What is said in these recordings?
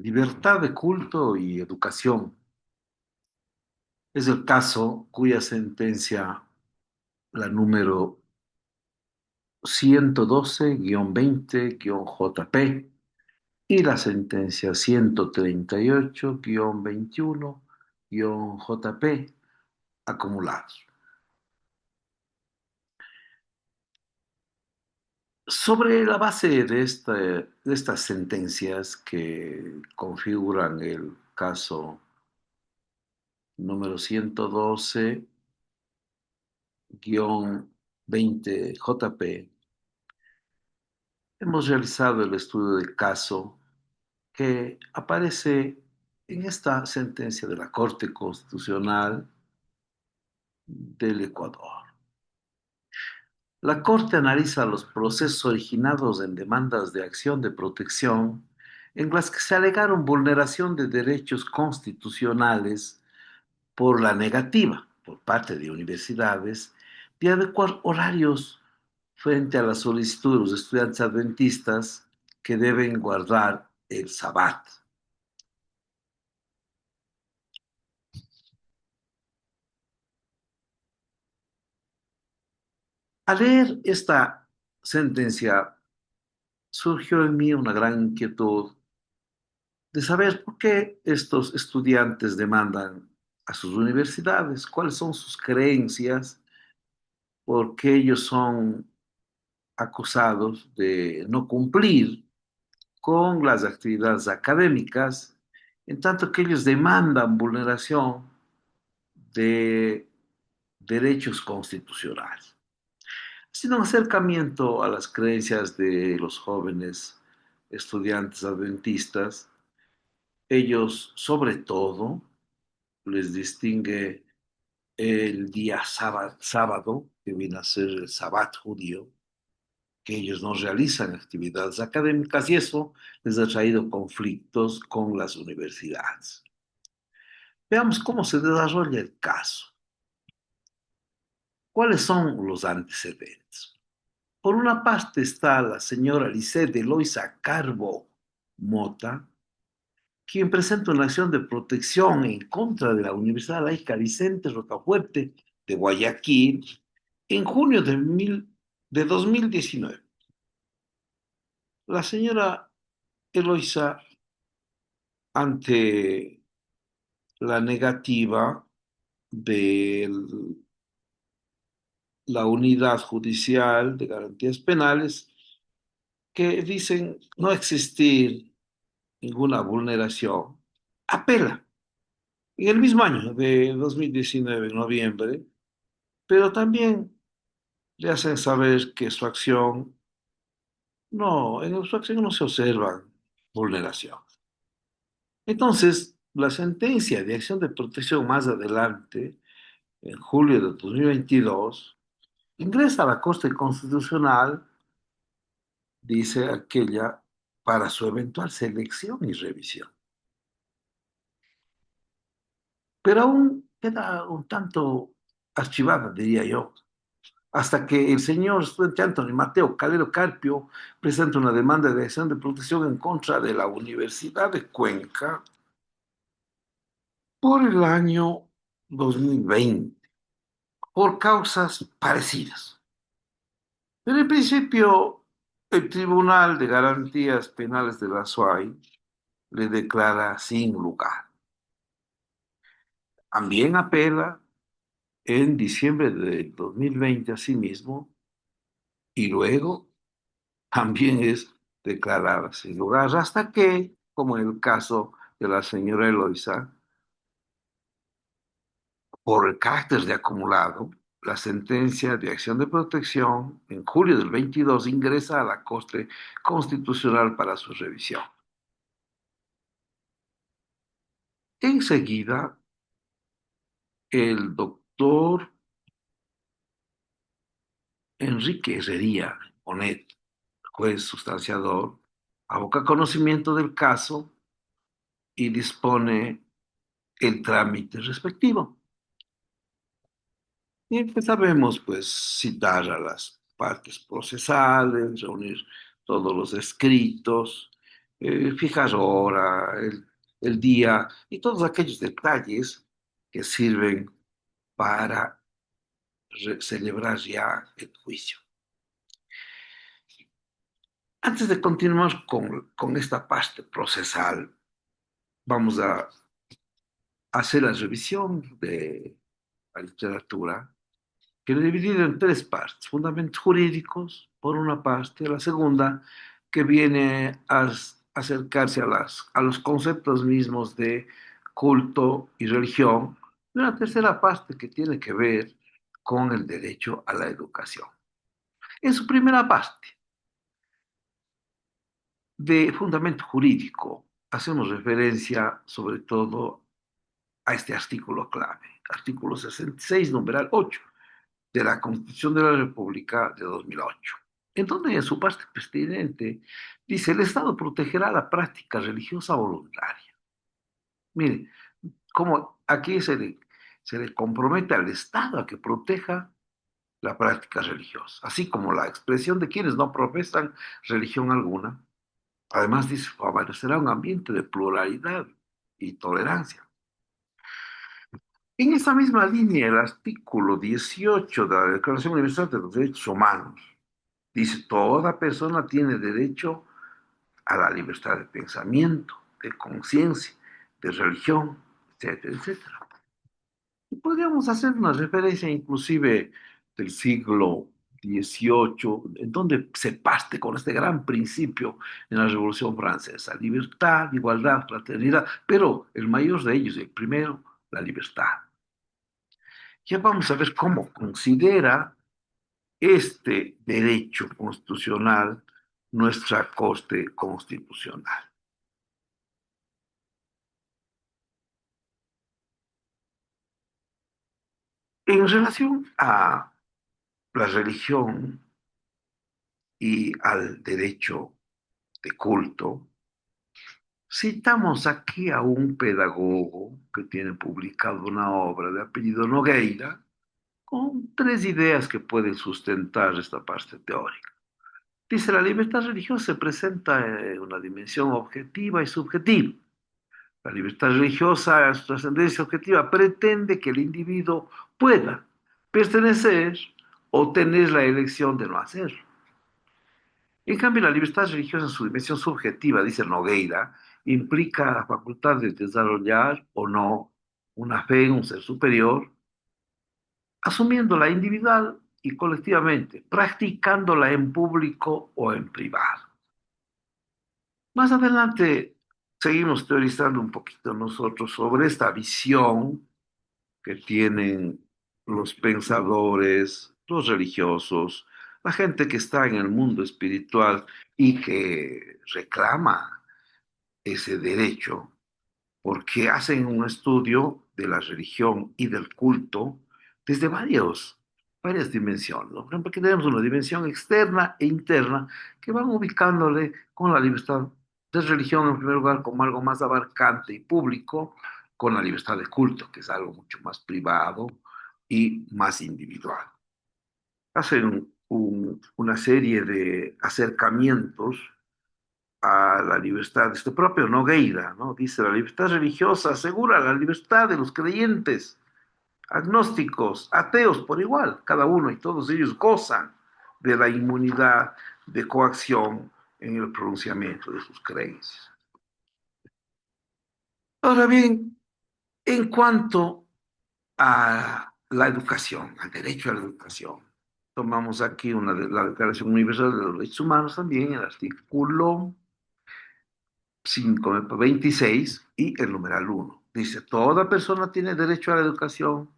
Libertad de culto y educación. Es el caso cuya sentencia, la número 112-20-JP y la sentencia 138-21-JP acumulados. Sobre la base de estas sentencias que configuran el caso número 112-20 JP, hemos realizado el estudio del caso que aparece en esta sentencia de la Corte Constitucional del Ecuador. La Corte analiza los procesos originados en demandas de acción de protección en las que se alegaron vulneración de derechos constitucionales por la negativa por parte de universidades de adecuar horarios frente a la solicitud de los estudiantes adventistas que deben guardar el Sabbat. Al leer esta sentencia, surgió en mí una gran inquietud de saber por qué estos estudiantes demandan a sus universidades, cuáles son sus creencias, por qué ellos son acusados de no cumplir con las actividades académicas, en tanto que ellos demandan vulneración de derechos constitucionales. Sino un acercamiento a las creencias de los jóvenes estudiantes adventistas. Ellos, sobre todo, les distingue el día sábado, que viene a ser el Sabbat judío, que ellos no realizan actividades académicas y eso les ha traído conflictos con las universidades. Veamos cómo se desarrolla el caso. ¿Cuáles son los antecedentes? Por una parte está la señora Lisette Eloisa Carbo Mota, quien presenta una acción de protección en contra de la Universidad Laica Vicente Rocafuerte de Guayaquil en junio de 2019. La señora Eloisa, ante la negativa de la unidad judicial de garantías penales, que dicen no existir ninguna vulneración, apela en el mismo año de 2019, en noviembre, pero también le hacen saber que su acción en su acción no se observa vulneración. Entonces, la sentencia de acción de protección más adelante, en julio de 2022, ingresa a la Corte Constitucional, dice aquella, para su eventual selección y revisión. Pero aún queda un tanto archivada, diría yo, hasta que el señor estudiante Anthony Mateo Calero Carpio presenta una demanda de acción de protección en contra de la Universidad de Cuenca por el año 2020, por causas parecidas. Pero en principio, el Tribunal de Garantías Penales de la SUAY le declara sin lugar. También apela en diciembre de 2020 asimismo y luego también es declarada sin lugar hasta que, como en el caso de la señora Eloisa, por el carácter de acumulado, la sentencia de acción de protección en julio del 22 ingresa a la Corte Constitucional para su revisión. Enseguida, el doctor Enrique Herrería Bonet, juez sustanciador, aboca conocimiento del caso y dispone el trámite respectivo. Y empezaremos, pues, citar a las partes procesales, reunir todos los escritos, fijar hora, el día y todos aquellos detalles que sirven para celebrar ya el juicio. Antes de continuar con esta parte procesal, vamos a hacer la revisión de la literatura, que lo he dividido en tres partes: fundamentos jurídicos, por una parte; la segunda, que viene a acercarse a los conceptos mismos de culto y religión; y una tercera parte que tiene que ver con el derecho a la educación. En su primera parte, de fundamento jurídico, hacemos referencia sobre todo a este artículo clave, artículo 66, numeral 8 de la Constitución de la República de 2008, en donde en su parte pertinente dice: el Estado protegerá la práctica religiosa voluntaria. Mire, como aquí se le compromete al Estado a que proteja la práctica religiosa, así como la expresión de quienes no profesan religión alguna. Además, dice, favorecerá un ambiente de pluralidad y tolerancia. En esa misma línea, el artículo 18 de la Declaración Universal de los Derechos Humanos dice: toda persona tiene derecho a la libertad de pensamiento, de conciencia, de religión, etcétera, etcétera. Y podríamos hacer una referencia inclusive del siglo XVIII, en donde se parte con este gran principio en la Revolución Francesa: libertad, igualdad, fraternidad, pero el mayor de ellos, el primero, la libertad. Ya vamos a ver cómo considera este derecho constitucional nuestra Corte Constitucional. En relación a la religión y al derecho de culto, citamos aquí a un pedagogo que tiene publicado una obra de apellido Nogueira, con tres ideas que pueden sustentar esta parte teórica. Dice: la libertad religiosa se presenta en una dimensión objetiva y subjetiva. La libertad religiosa, en su trascendencia objetiva, pretende que el individuo pueda pertenecer o tener la elección de no hacerlo. En cambio, la libertad religiosa, en su dimensión subjetiva, dice Nogueira, implica la facultad de desarrollar o no una fe en un ser superior, asumiéndola individual y colectivamente, practicándola en público o en privado. Más adelante seguimos teorizando un poquito nosotros sobre esta visión que tienen los pensadores, los religiosos, la gente que está en el mundo espiritual y que reclama ese derecho, porque hacen un estudio de la religión y del culto desde varias dimensiones, ¿no? Por ejemplo, aquí tenemos una dimensión externa e interna que van ubicándole con la libertad de religión en primer lugar como algo más abarcante y público, con la libertad de culto, que es algo mucho más privado y más individual. Hacen una serie de acercamientos a la libertad. Este propio Nogueira, ¿no? Dice: la libertad religiosa asegura la libertad de los creyentes, agnósticos, ateos por igual. Cada uno y todos ellos gozan de la inmunidad de coacción en el pronunciamiento de sus creencias. Ahora bien, en cuanto a la educación, al derecho a la educación, tomamos aquí la Declaración Universal de los Derechos Humanos, también el artículo 26 y el numeral 1. Dice: toda persona tiene derecho a la educación.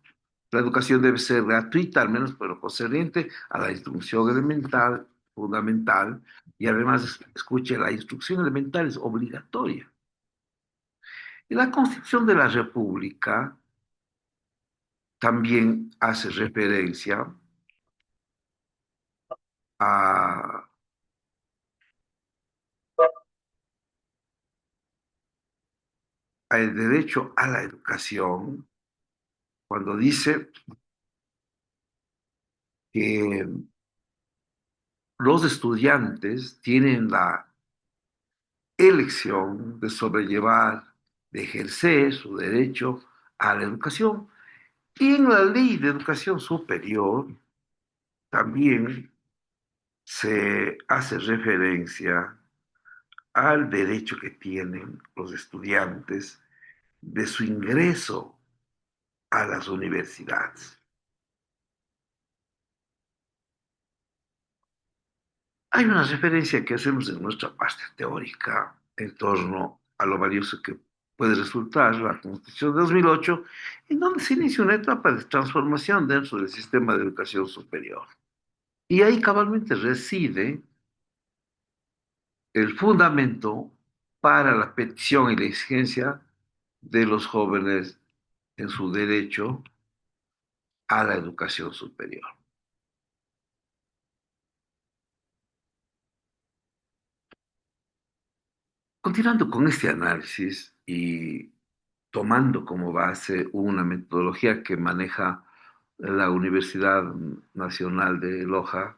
La educación debe ser gratuita, al menos por lo concerniente a la instrucción elemental, fundamental, y además, escuche, la instrucción elemental es obligatoria. Y la Constitución de la República también hace referencia a, al derecho a la educación cuando dice que los estudiantes tienen la elección de sobrellevar, de ejercer su derecho a la educación. Y en la ley de educación superior también se hace referencia al derecho que tienen los estudiantes de su ingreso a las universidades. Hay una referencia que hacemos en nuestra parte teórica en torno a lo valioso que puede resultar la Constitución de 2008, en donde se inicia una etapa de transformación dentro del sistema de educación superior. Y ahí cabalmente reside el fundamento para la petición y la exigencia de los jóvenes en su derecho a la educación superior. Continuando con este análisis y tomando como base una metodología que maneja la Universidad Nacional de Loja,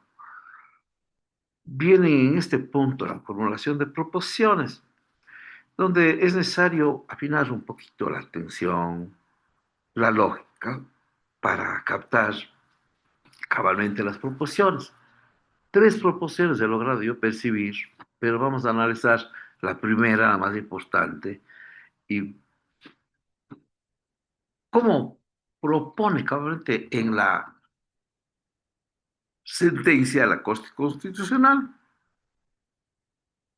viene en este punto la formulación de proposiciones, donde es necesario afinar un poquito la atención, la lógica, para captar cabalmente las proposiciones. Tres proposiciones he logrado yo percibir, pero vamos a analizar la primera, la más importante, y cómo propone cabalmente en la sentencia de la Corte Constitucional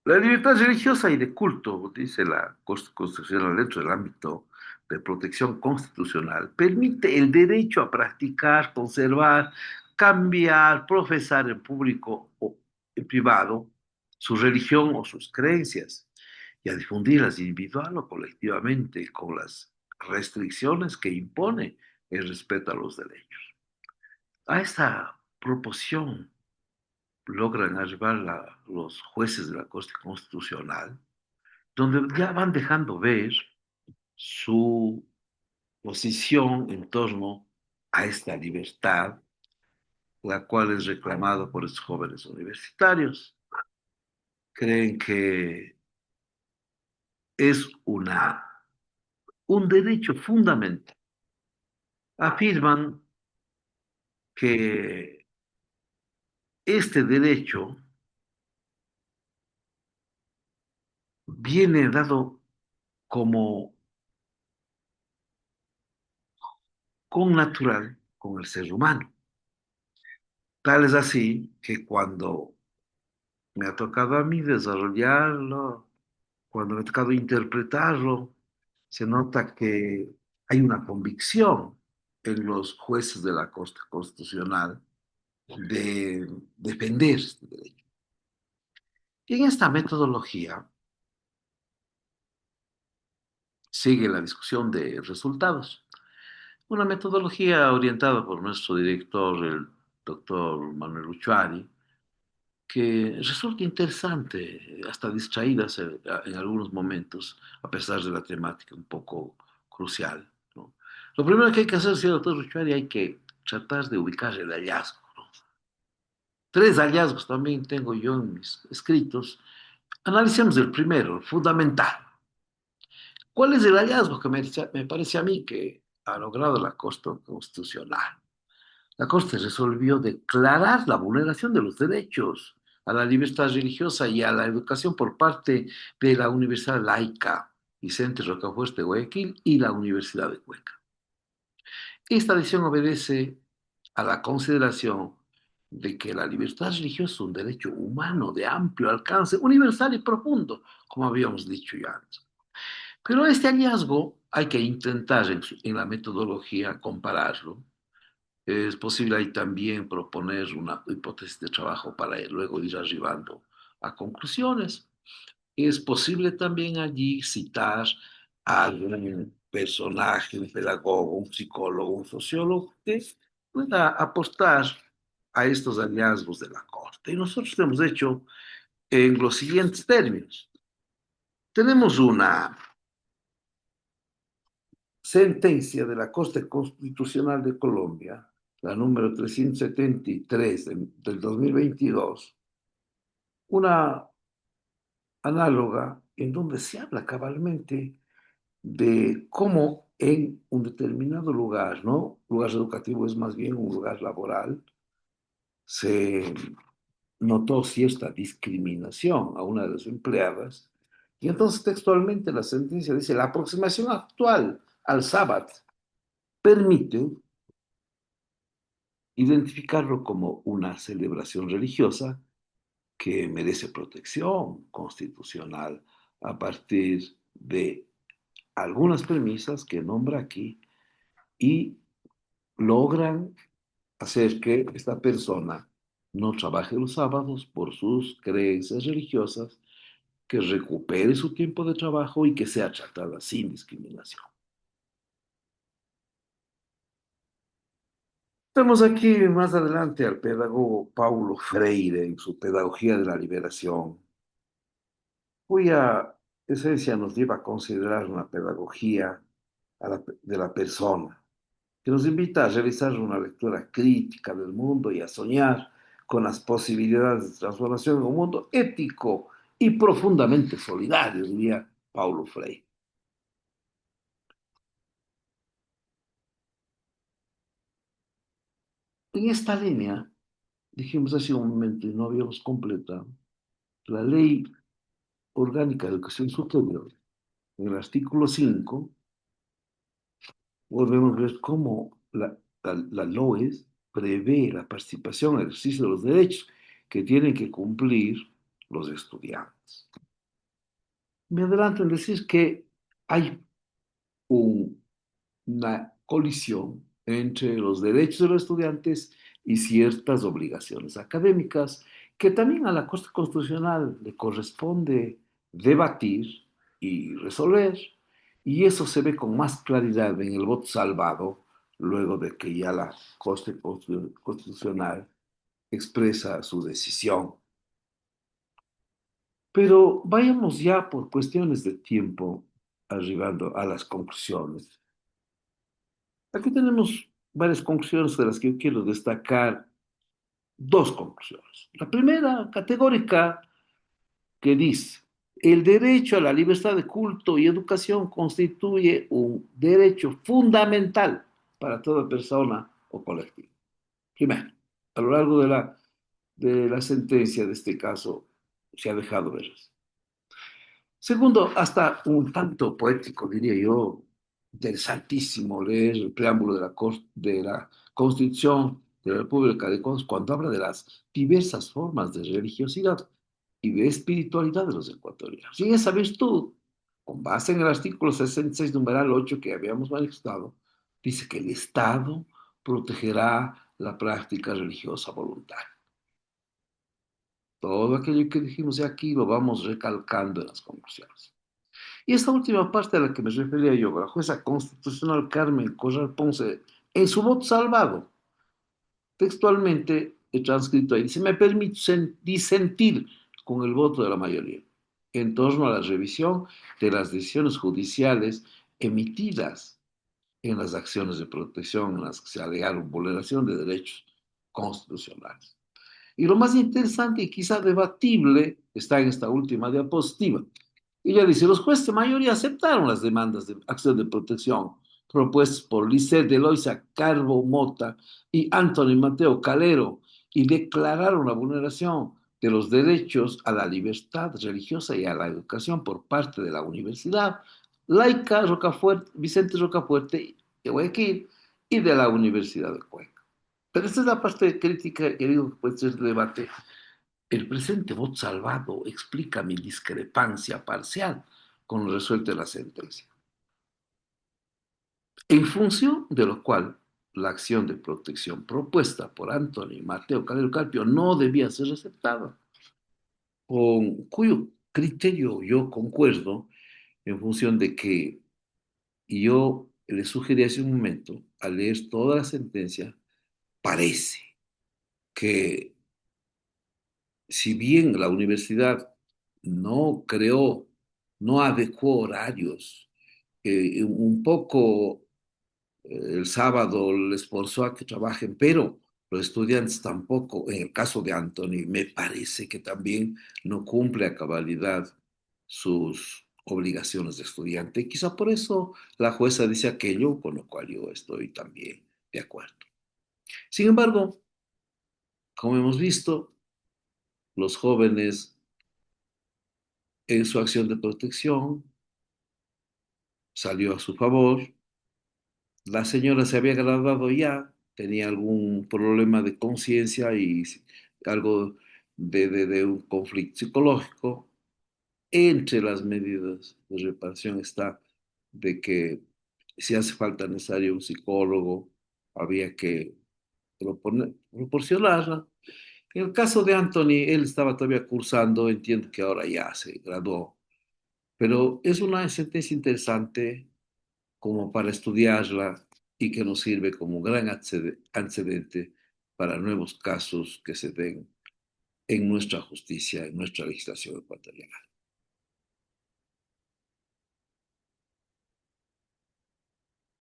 la libertad religiosa y de culto, dice la Corte Constitucional dentro del ámbito de protección constitucional, permite el derecho a practicar, conservar, cambiar, profesar en público o en privado su religión o sus creencias y a difundirlas individual o colectivamente con las restricciones que impone el respeto a los derechos. A esta proposición logran arribar los jueces de la Corte Constitucional, donde ya van dejando ver su posición en torno a esta libertad, la cual es reclamada por estos jóvenes universitarios. Creen que es un derecho fundamental. Afirman que este derecho viene dado como con natural con el ser humano. Tal es así que cuando me ha tocado a mí desarrollarlo, cuando me ha tocado interpretarlo, se nota que hay una convicción en los jueces de la Corte Constitucional de defender este derecho. Y en esta metodología sigue la discusión de resultados. Una metodología orientada por nuestro director, el doctor Manuel Uchuari, que resulta interesante, hasta distraídas en algunos momentos, a pesar de la temática un poco crucial, ¿no? Lo primero que hay que hacer, señor doctor Uchuari, hay que tratar de ubicar el hallazgo, ¿no? Tres hallazgos también tengo yo en mis escritos. Analicemos el primero, el fundamental. ¿Cuál es el hallazgo que me parece a mí que ha logrado la Corte Constitucional? La Corte resolvió declarar la vulneración de los derechos a la libertad religiosa y a la educación por parte de la Universidad Laica Vicente Rocafuerte de Guayaquil y la Universidad de Cuenca. Esta decisión obedece a la consideración de que la libertad religiosa es un derecho humano de amplio alcance, universal y profundo, como habíamos dicho ya antes. Pero este hallazgo hay que intentar en la metodología compararlo. Es posible ahí también proponer una hipótesis de trabajo para luego ir arribando a conclusiones. Es posible también allí citar a algún personaje, un pedagogo, un psicólogo, un sociólogo que pueda aportar a estos hallazgos de la Corte. Y nosotros lo hemos hecho en los siguientes términos. Tenemos una sentencia de la Corte Constitucional de Colombia, la número 373 del 2022, una análoga en donde se habla cabalmente de cómo en un determinado lugar, ¿no? Lugar educativo es más bien un lugar laboral, se notó cierta discriminación a una de las empleadas, y entonces textualmente la sentencia dice, la aproximación actual al sábado permite identificarlo como una celebración religiosa que merece protección constitucional a partir de algunas premisas que nombra aquí y logran hacer que esta persona no trabaje los sábados por sus creencias religiosas, que recupere su tiempo de trabajo y que sea tratada sin discriminación. Tenemos aquí más adelante al pedagogo Paulo Freire en su Pedagogía de la Liberación, cuya esencia nos lleva a considerar una pedagogía de la persona, que nos invita a realizar una lectura crítica del mundo y a soñar con las posibilidades de transformación en un mundo ético y profundamente solidario, diría Paulo Freire. En esta línea, dijimos hace un momento y no habíamos completado, la Ley Orgánica de Educación Superior, en el artículo 5 podemos ver cómo la LOES prevé la participación en el ejercicio de los derechos que tienen que cumplir los estudiantes. Me adelanto en decir que hay un, una colisión entre los derechos de los estudiantes y ciertas obligaciones académicas que también a la Corte Constitucional le corresponde debatir y resolver, y eso se ve con más claridad en el voto salvado luego de que ya la Corte Constitucional expresa su decisión. Pero vayamos ya por cuestiones de tiempo arribando a las conclusiones. Aquí tenemos varias conclusiones de las que yo quiero destacar dos conclusiones. La primera, categórica, que dice, el derecho a la libertad de culto y educación constituye un derecho fundamental para toda persona o colectivo. Primero, a lo largo de la sentencia de este caso se ha dejado ver eso. Segundo, hasta un tanto poético, diría yo, interesantísimo leer el preámbulo de la Constitución de la República de Congo cuando habla de las diversas formas de religiosidad y de espiritualidad de los ecuatorianos. Y en esa virtud, con base en el artículo 66, numeral 8 que habíamos manifestado, dice que el Estado protegerá la práctica religiosa voluntaria. Todo aquello que dijimos de aquí lo vamos recalcando en las conclusiones. Y esta última parte a la que me refería yo, la jueza constitucional Carmen Corral Ponce, en su voto salvado, textualmente he transcrito ahí, dice, me permito disentir con el voto de la mayoría en torno a la revisión de las decisiones judiciales emitidas en las acciones de protección en las que se alegaron vulneración de derechos constitucionales. Y lo más interesante y quizá debatible está en esta última diapositiva. Ella dice, los jueces de mayoría aceptaron las demandas de acción de protección propuestas por Lisset de Loisa Carbo Mota y Anthony Mateo Calero y declararon la vulneración de los derechos a la libertad religiosa y a la educación por parte de la Universidad Laica Rocafuerte, Vicente Rocafuerte de Guayaquil y de la Universidad de Cuenca. Pero esta es la parte crítica que digo que puede ser de debate. El presente voto salvado explica mi discrepancia parcial con lo resuelto en la sentencia, en función de lo cual la acción de protección propuesta por Anthony Mateo Calero Carpio no debía ser aceptada, con cuyo criterio yo concuerdo, en función de que yo le sugerí hace un momento, al leer toda la sentencia, parece que si bien la universidad no creó, no adecuó horarios, un poco el sábado les forzó a que trabajen, pero los estudiantes tampoco, en el caso de Anthony, me parece que también no cumple a cabalidad sus obligaciones de estudiante. Y quizá por eso la jueza dice aquello, con lo cual yo estoy también de acuerdo. Sin embargo, como hemos visto, los jóvenes en su acción de protección salió a su favor. La señora se había graduado ya, tenía algún problema de conciencia y algo de un conflicto psicológico. Entre las medidas de reparación está de que si hace falta necesario un psicólogo, había que proporcionarla. En el caso de Anthony, él estaba todavía cursando, entiendo que ahora ya se graduó, pero es una sentencia interesante como para estudiarla y que nos sirve como gran antecedente para nuevos casos que se den en nuestra justicia, en nuestra legislación ecuatoriana.